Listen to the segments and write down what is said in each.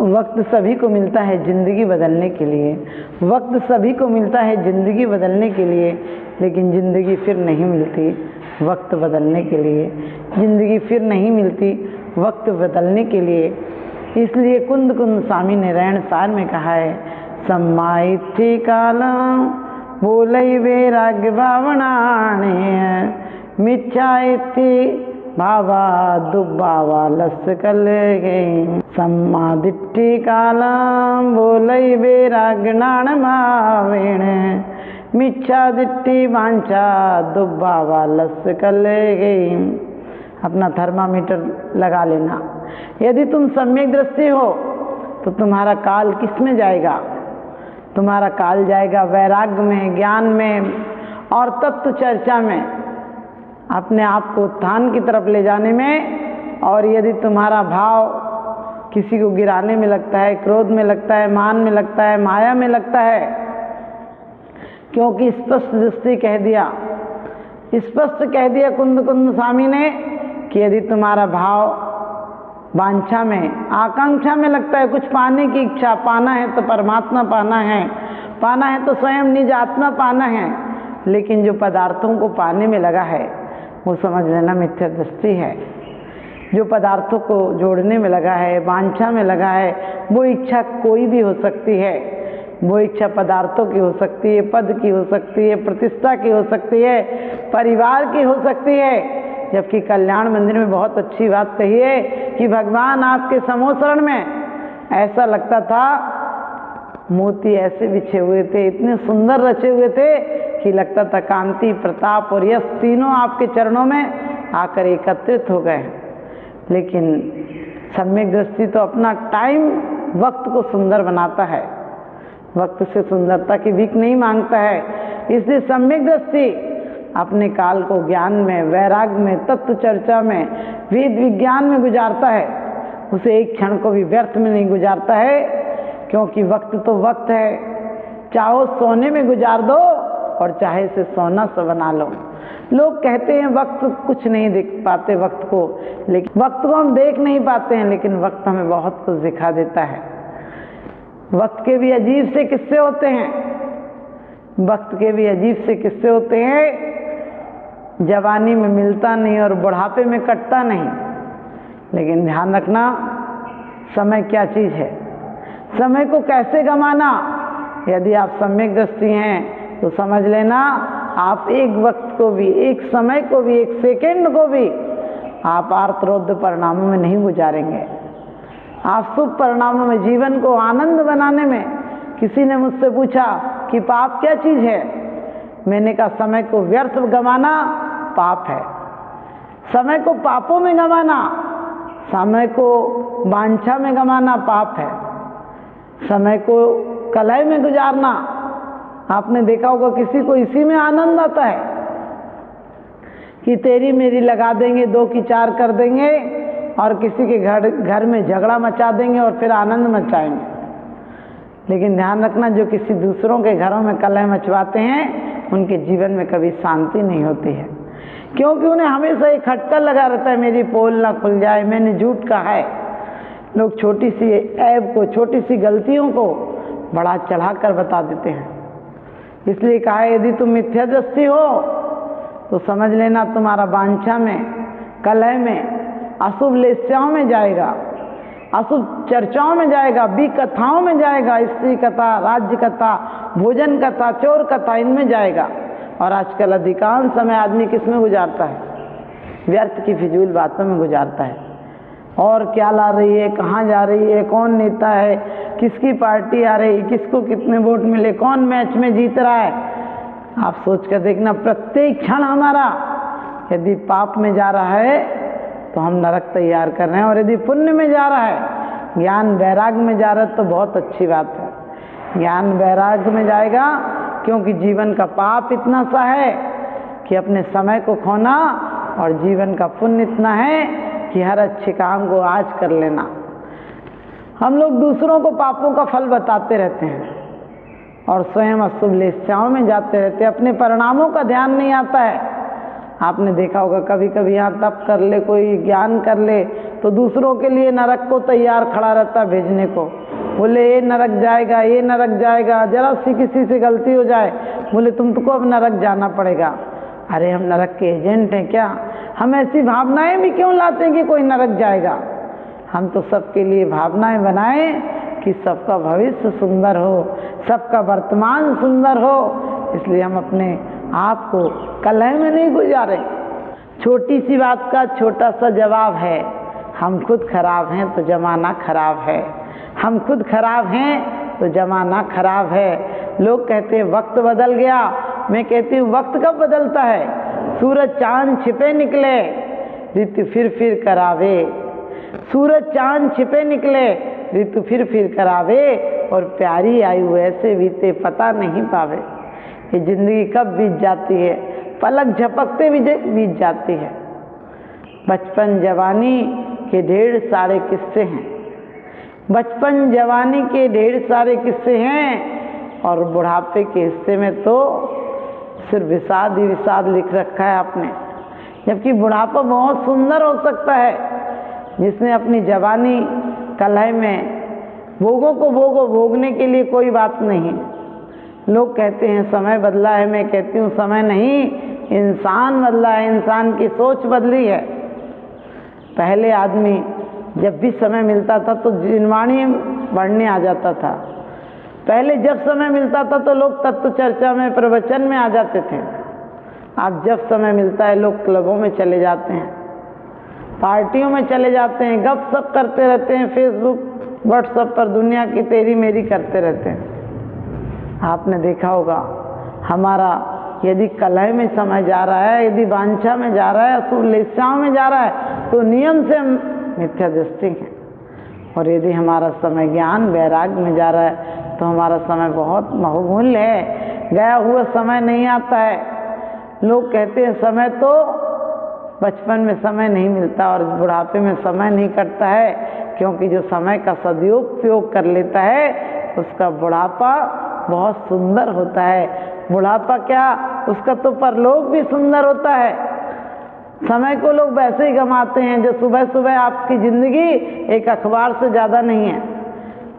वक्त सभी को मिलता है ज़िंदगी बदलने के लिए, वक्त सभी को मिलता है ज़िंदगी बदलने के लिए, लेकिन ज़िंदगी फिर नहीं मिलती वक्त बदलने के लिए, ज़िंदगी फिर नहीं मिलती वक्त बदलने के लिए। इसलिए कुंद कुंद स्वामी ने रहन सार में कहा है, सम्माइथी काला बोलई वैराग्य भावनाने मिच्छाइथी भावा दुबावा लस कल गई। सम्मादिट्ठी कालम बोलई वैराग्य नाण मावेण मिच्छा दिट्ठी वांछा दुबावा लस कल गई। अपना थर्मामीटर लगा लेना। यदि तुम सम्यक दृष्टि हो तो तुम्हारा काल किस में जाएगा? तुम्हारा काल जाएगा वैराग्य में, ज्ञान में और तत्व चर्चा में, अपने आप को उत्थान की तरफ ले जाने में। और यदि तुम्हारा भाव किसी को गिराने में लगता है, क्रोध में लगता है, मान में लगता है, माया में लगता है, क्योंकि स्पष्ट दृष्टि कह दिया, स्पष्ट कह दिया कुंद कुंद स्वामी ने कि यदि तुम्हारा भाव वांछा में, आकांक्षा में लगता है, कुछ पाने की इच्छा, पाना है तो परमात्मा पाना है, पाना है तो स्वयं निज आत्मा पाना है, लेकिन जो पदार्थों को पाने में लगा है वो समझ लेना मिथ्या दृष्टि है। जो पदार्थों को जोड़ने में लगा है, वांछा में लगा है, वो इच्छा कोई भी हो सकती है। वो इच्छा पदार्थों की हो सकती है, पद की हो सकती है, प्रतिष्ठा की हो सकती है, परिवार की हो सकती है। जबकि कल्याण मंदिर में बहुत अच्छी बात कही है कि भगवान आपके समोसरण में ऐसा लगता था मोती ऐसे बिछे हुए थे, इतने सुंदर रचे हुए थे कि लगता था कांति, प्रताप और यश तीनों आपके चरणों में आकर एकत्रित हो गए। लेकिन सम्यक दृष्टि तो अपना टाइम, वक्त को सुंदर बनाता है, वक्त से सुंदरता की भीख नहीं मांगता है। इसलिए सम्यक दृष्टि अपने काल को ज्ञान में, वैराग्य में, तत्व चर्चा में, वेद विज्ञान में गुजारता है। उसे एक क्षण को भी व्यर्थ में नहीं गुजारता है, क्योंकि वक्त तो वक्त है। चाहो सोने में गुजार दो और चाहे से सोना सा बना लो। लोग कहते हैं वक्त कुछ नहीं देख पाते वक्त को, लेकिन वक्त को हम देख नहीं पाते हैं, लेकिन वक्त हमें बहुत कुछ दिखा देता है। वक्त के भी अजीब से किस्से होते हैं, वक्त के भी अजीब से किस्से होते हैं। जवानी में मिलता नहीं और बुढ़ापे में कटता नहीं, लेकिन ध्यान रखना समय क्या चीज़ है, समय को कैसे गंवाना। यदि आप सम्यक दृष्टि हैं तो समझ लेना आप एक वक्त को भी, एक समय को भी, एक सेकंड को भी आप आर्तरोद्ध परिणामों में नहीं गुजारेंगे। आप शुभ परिणामों में, जीवन को आनंद बनाने में। किसी ने मुझसे पूछा कि पाप क्या चीज़ है? मैंने कहा समय को व्यर्थ गंवाना पाप है, समय को पापों में गंवाना, समय को वांछा में गंवाना पाप है, समय को कलह में गुजारना। आपने देखा होगा किसी को इसी में आनंद आता है कि तेरी मेरी लगा देंगे, 2 की 4 कर देंगे और किसी के घर में झगड़ा मचा देंगे और फिर आनंद मचाएंगे। लेकिन ध्यान रखना, जो किसी दूसरों के घरों में कलह मचवाते हैं उनके जीवन में कभी शांति नहीं होती है, क्योंकि उन्हें हमेशा एक खटका लगा रहता है, मेरी पोल ना खुल जाए, मैंने झूठ कहा है। लोग छोटी सी ऐब को, छोटी सी गलतियों को बड़ा चढ़ाकर बता देते हैं। इसलिए कहा है यदि तुम मिथ्या दृष्टि हो तो समझ लेना तुम्हारा वांछा में, कलह में, अशुभ लेस्याओं में जाएगा, अशुभ चर्चाओं में जाएगा, कथाओं में जाएगा, स्त्री कथा, राज्य कथा, भोजन कथा, चोर कथा, इनमें जाएगा। और आजकल अधिकांश समय आदमी किस में गुजारता है? व्यर्थ की फिजूल बातों में गुजारता है। और क्या ला रही है, कहाँ जा रही है, कौन नेता है, किसकी पार्टी आ रही, किसको कितने वोट मिले, कौन मैच में जीत रहा है। आप सोच कर देखना, प्रत्येक क्षण हमारा यदि पाप में जा रहा है तो हम नरक तैयार कर रहे हैं, और यदि पुण्य में जा रहा है, ज्ञान वैराग्य में जा रहा है तो बहुत अच्छी बात है। ज्ञान वैराग्य में जाएगा, क्योंकि जीवन का पाप इतना सा है कि अपने समय को खोना, और जीवन का पुण्य इतना है कि हर अच्छे काम को आज कर लेना। हम लोग दूसरों को पापों का फल बताते रहते हैं और स्वयं अशुभ लेस्याओं में जाते रहते हैं, अपने परिणामों का ध्यान नहीं आता है। आपने देखा होगा कभी कभी यहाँ तप कर ले, कोई ज्ञान कर ले, तो दूसरों के लिए नरक को तैयार खड़ा रहता भेजने को। बोले ये नरक जाएगा, ये नरक जाएगा, जरा सी किसी से गलती हो जाए बोले तुमको अब नरक जाना पड़ेगा। अरे हम नरक के एजेंट हैं क्या? हम ऐसी भावनाएं भी क्यों लाते हैं कि कोई नरक जाएगा? हम तो सबके लिए भावनाएं बनाएं कि सबका भविष्य सुंदर हो, सबका वर्तमान सुंदर हो। इसलिए हम अपने आप को कलह में नहीं गुजारे। छोटी सी बात का छोटा सा जवाब है, हम खुद खराब हैं तो जमाना खराब है, हम खुद खराब हैं तो जमाना खराब है। लोग कहते हैं वक्त बदल गया, मैं कहती हूँ वक्त कब बदलता है? सूरज चांद छिपे निकले ऋतु फिर करावे, सूरज चांद छिपे निकले ऋतु फिर करावे, और प्यारी आयु ऐसे बीते पता नहीं पावे। ये जिंदगी कब बीत जाती है, पलक झपकते भी बीत जाती है। बचपन जवानी के ढेर सारे किस्से हैं, बचपन जवानी के ढेर सारे किस्से हैं, और बुढ़ापे के हिस्से में तो सिर्फ विषाद ही विषाद लिख रखा है आपने। जबकि बुढ़ापा बहुत सुंदर हो सकता है, जिसने अपनी जवानी कलह में भोगों को भोगने के लिए कोई बात नहीं। लोग कहते हैं समय बदला है, मैं कहती हूँ समय नहीं, इंसान बदला है, इंसान की सोच बदली है। पहले आदमी जब भी समय मिलता था तो जिनवाणी बढ़ने आ जाता था। पहले जब समय मिलता था तो लोग तत्व चर्चा में, प्रवचन में आ जाते थे। अब जब समय मिलता है लोग क्लबों में चले जाते हैं, पार्टियों में चले जाते हैं, गप सप करते रहते हैं, फेसबुक व्हाट्सएप पर दुनिया की तेरी मेरी करते रहते हैं। आपने देखा होगा हमारा यदि कलह में समय जा रहा है, यदि वांछा में जा रहा है, अशुभ लेस्याओं में जा रहा है तो नियम से मिथ्या दृष्टि है। और यदि हमारा समय ज्ञान वैराग्य में जा रहा है तो हमारा समय बहुत बहुमूल्य है, गया हुआ समय नहीं आता है। लोग कहते हैं समय तो बचपन में समय नहीं मिलता और बुढ़ापे में समय नहीं कटता है, क्योंकि जो समय का सदुपयोग कर लेता है उसका बुढ़ापा बहुत सुंदर होता है। बुढ़ापा क्या, उसका तो परलोक भी सुंदर होता है। समय को लोग वैसे ही गंवाते हैं जो सुबह सुबह आपकी ज़िंदगी एक अखबार से ज़्यादा नहीं है।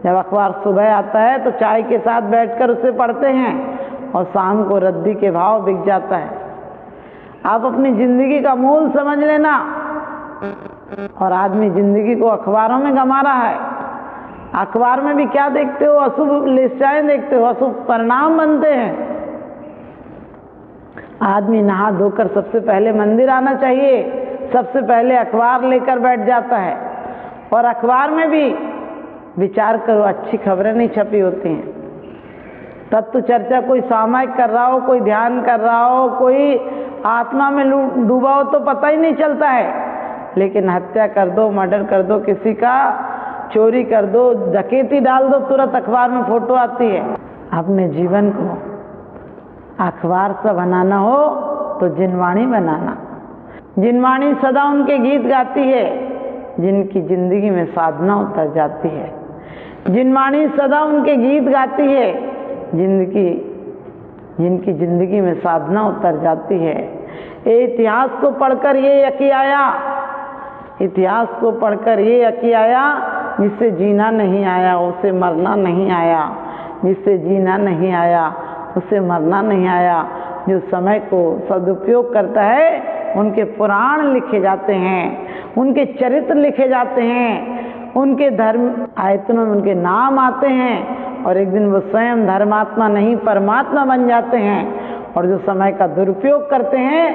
जब अखबार सुबह आता है तो चाय के साथ बैठकर उसे पढ़ते हैं और शाम को रद्दी के भाव बिक जाता है। आप अपनी ज़िंदगी का मूल समझ लेना। और आदमी ज़िंदगी को अखबारों में गंवा रहा है। अखबार में भी क्या देखते हो? अशुभ लेस्याएं देखते हो, अशुभ परिणाम बनते हैं। आदमी नहा धोकर सबसे पहले मंदिर आना चाहिए, सबसे पहले अखबार लेकर बैठ जाता है। और अखबार में भी विचार करो, अच्छी खबरें नहीं छपी होती हैं। तत्व चर्चा कोई सामायिक कर रहा हो, कोई ध्यान कर रहा हो, कोई आत्मा में डूबा हो तो पता ही नहीं चलता है। लेकिन हत्या कर दो, मर्डर कर दो, किसी का चोरी कर दो, डकैती डाल दो, तुरंत अखबार में फोटो आती है। अपने जीवन को अखबार सा बनाना हो तो जिनवाणी बनाना। जिनवाणी सदा उनके गीत गाती है जिनकी जिंदगी में साधना उतर जाती है। जिनवाणी सदा उनके गीत गाती है जिनकी जिंदगी में साधना उतर जाती है। इतिहास को पढ़कर ये यकीन आया, इतिहास को पढ़कर ये यकीन आया, जिससे जीना नहीं आया उसे मरना नहीं आया, जिससे जीना नहीं आया उसे मरना नहीं आया। जो समय को सदुपयोग करता है उनके पुराण लिखे जाते हैं, उनके चरित्र लिखे जाते हैं, उनके धर्म आयतनों में उनके नाम आते हैं और एक दिन वो स्वयं धर्मात्मा नहीं परमात्मा बन जाते हैं। और जो समय का दुरुपयोग करते हैं,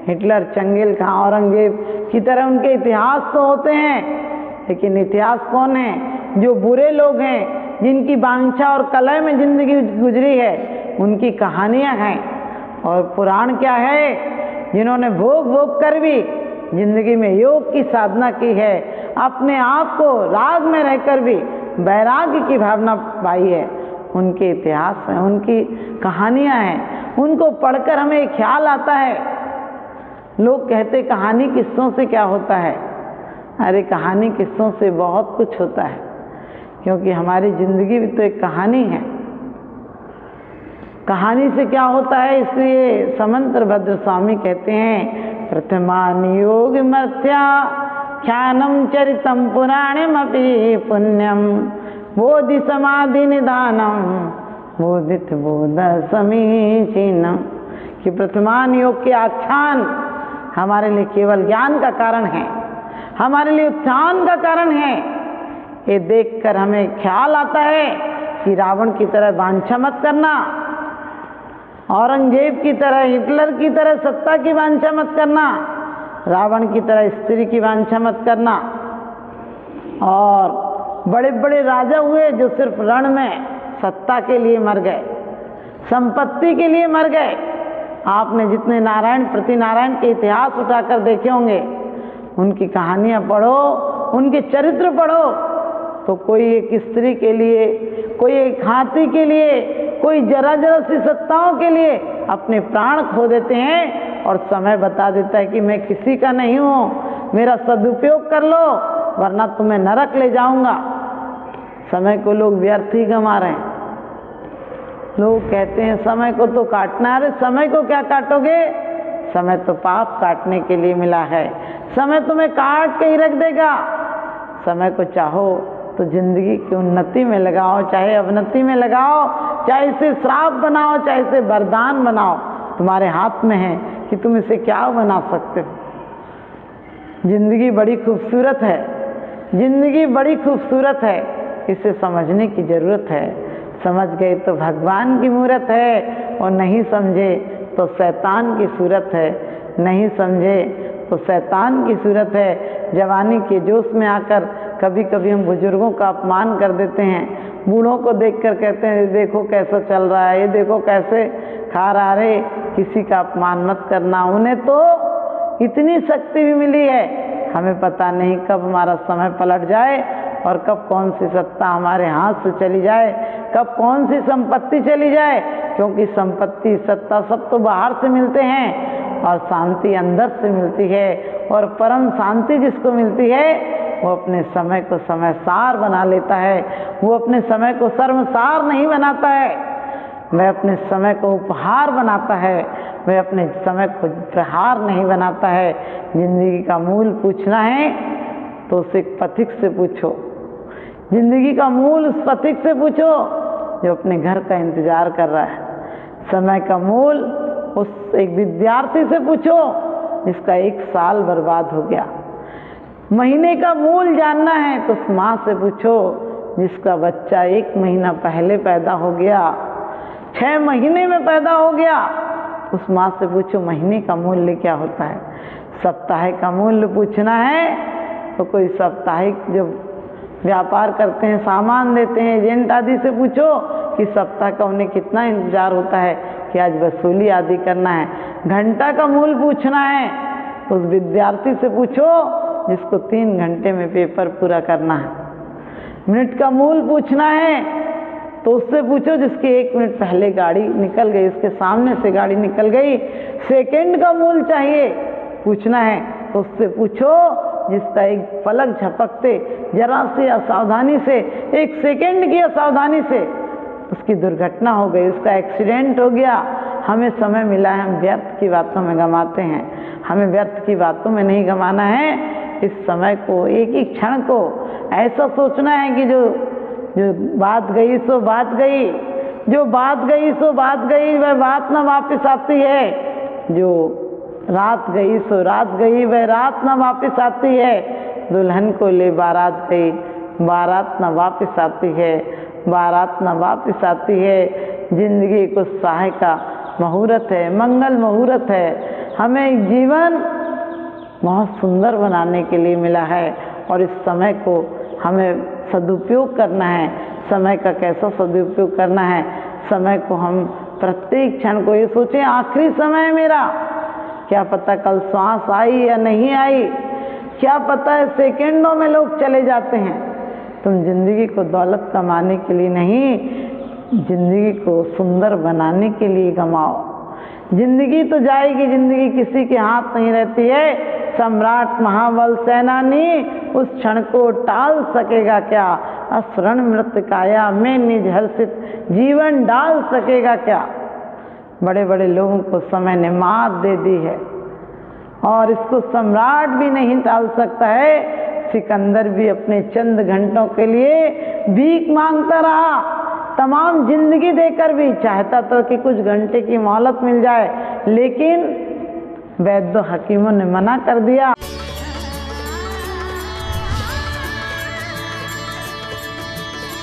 हिटलर, चंगेल खां, औरंगजेब की तरह उनके इतिहास तो होते हैं, लेकिन इतिहास कौन है? जो बुरे लोग हैं, जिनकी वांछा और कलह में जिंदगी गुजरी है, उनकी कहानियां हैं। और पुराण क्या है? जिन्होंने भोग भोग कर भी जिंदगी में योग की साधना की है, अपने आप को राग में रहकर भी वैराग्य की भावना पाई है, उनके इतिहास हैं, उनकी कहानियां हैं। उनको पढ़कर हमें एक ख्याल आता है। लोग कहते कहानी किस्सों से क्या होता है? अरे कहानी किस्सों से बहुत कुछ होता है, क्योंकि हमारी जिंदगी भी तो एक कहानी है। कहानी से क्या होता है? इसलिए समंत्र भद्र स्वामी कहते हैं, प्रथमा नियोग मर्त्या ख्यानं चरितं पुराणमपि पुण्यं बोधि समाधि निधानम बोधित बोध समीचीनम। कि प्रथमान योग के आख्यान हमारे लिए केवल ज्ञान का कारण है, हमारे लिए उत्थान का कारण है। ये देखकर हमें ख्याल आता है कि रावण की तरह वांछा मत करना, औरंगजेब की तरह, हिटलर की तरह सत्ता की वांछा मत करना, रावण की तरह स्त्री की वांछा मत करना। और बड़े बड़े राजा हुए जो सिर्फ रण में सत्ता के लिए मर गए, संपत्ति के लिए मर गए। आपने जितने नारायण प्रति नारायण के इतिहास उठाकर देखे होंगे, उनकी कहानियां पढ़ो, उनके चरित्र पढ़ो, तो कोई एक स्त्री के लिए, कोई एक हाथी के लिए, कोई जरा जरा सी सत्ताओं के लिए अपने प्राण खो देते हैं। और समय बता देता है कि मैं किसी का नहीं हूँ, मेरा सदुपयोग कर लो वरना तुम्हें नरक ले जाऊंगा। समय को लोग व्यर्थ ही गंवा रहे हैं। लोग कहते हैं समय को तो काटना है। अरे समय को क्या काटोगे? समय तो पाप काटने के लिए मिला है। समय तुम्हें काट के ही रख देगा। समय को चाहो तो जिंदगी की उन्नति में लगाओ, चाहे अवनति में लगाओ, चाहे इसे श्राप बनाओ, चाहे इसे वरदान बनाओ, तुम्हारे हाथ में है कि तुम इसे क्या बना सकते हो। जिंदगी बड़ी खूबसूरत है, जिंदगी बड़ी खूबसूरत है, इसे समझने की जरूरत है। समझ गए तो भगवान की मूरत है, और नहीं समझे तो शैतान की सूरत है। नहीं समझे तो शैतान की सूरत है। जवानी के जोश में आकर कभी कभी हम बुजुर्गों का अपमान कर देते हैं, बूढ़ों को देखकर कहते हैं ये देखो कैसा चल रहा है, ये देखो कैसे खा रहा है। किसी का अपमान मत करना। उन्हें तो इतनी शक्ति भी मिली है, हमें पता नहीं कब हमारा समय पलट जाए और कब कौन सी सत्ता हमारे हाथ से चली जाए, कब कौन सी संपत्ति चली जाए। क्योंकि संपत्ति सत्ता सब तो बाहर से मिलते हैं और शांति अंदर से मिलती है। और परम शांति जिसको मिलती है वो अपने समय को समयसार बना लेता है। वो अपने समय को शर्मसार नहीं बनाता है, वह अपने समय को उपहार बनाता है, वह अपने समय को प्रहार नहीं बनाता है। जिंदगी का मूल पूछना है तो उस एक पथिक से पूछो। जिंदगी का मूल उस पथिक से पूछो जो अपने घर का इंतजार कर रहा है। समय का मूल उस एक विद्यार्थी से पूछो जिसका 1 साल बर्बाद हो गया। महीने का मूल जानना है तो उस माँ से पूछो जिसका बच्चा 1 महीना पहले पैदा हो गया, 6 महीने में पैदा हो गया। उस माँ से पूछो महीने का मूल्य क्या होता है। सप्ताह का मूल्य पूछना है तो कोई साप्ताहिक जो व्यापार करते हैं, सामान देते हैं, एजेंट आदि से पूछो कि सप्ताह का उन्हें कितना इंतजार होता है कि आज वसूली आदि करना है। घंटा का मूल्य पूछना है तो उस विद्यार्थी से पूछो जिसको 3 घंटे में पेपर पूरा करना है। मिनट का मूल्य पूछना है तो उससे पूछो जिसके 1 मिनट पहले गाड़ी निकल गई, उसके सामने से गाड़ी निकल गई। सेकंड का मूल्य चाहिए पूछना है तो उससे पूछो जिसका एक पलक झपकते जरा सी असावधानी से, 1 सेकंड की असावधानी से उसकी दुर्घटना हो गई, उसका एक्सीडेंट हो गया। हमें समय मिला है, हम व्यर्थ की बातों में गंवाते हैं। हमें व्यर्थ की बातों में नहीं गंवाना है। इस समय को, एक ही क्षण को ऐसा सोचना है कि जो बात गई सो बात गई, जो बात गई सो बात गई, वह बात न वापस आती है। जो रात गई सो रात गई, वह रात न वापस आती है। दुल्हन को ले बारात गई, बारात न वापस आती है, बारात न वापस आती है। जिंदगी को उत्साह का मुहूर्त है, मंगल मुहूर्त है। हमें जीवन बहुत सुंदर बनाने के लिए मिला है और इस समय को हमें सदुपयोग करना है। समय का कैसा सदुपयोग करना है? समय को हम प्रत्येक क्षण को ये सोचें आखिरी समय है मेरा, क्या पता कल श्वास आई या नहीं आई, क्या पता है सेकंडों में लोग चले जाते हैं। तुम जिंदगी को दौलत कमाने के लिए नहीं, जिंदगी को सुंदर बनाने के लिए कमाओ। जिंदगी तो जाएगी, जिंदगी किसी के हाथ नहीं रहती है। सम्राट महाबल सेनानी उस क्षण को टाल सकेगा क्या? असरण मृत काया में निज हर्षित जीवन डाल सकेगा क्या? बड़े बड़े लोगों को समय ने मात दे दी है। और इसको सम्राट भी नहीं टाल सकता है। सिकंदर भी अपने चंद घंटों के लिए भीख मांगता रहा, तमाम जिंदगी देकर भी चाहता था कि कुछ घंटे की मोहलत मिल जाए, लेकिन वैद्य हकीमों ने मना कर दिया।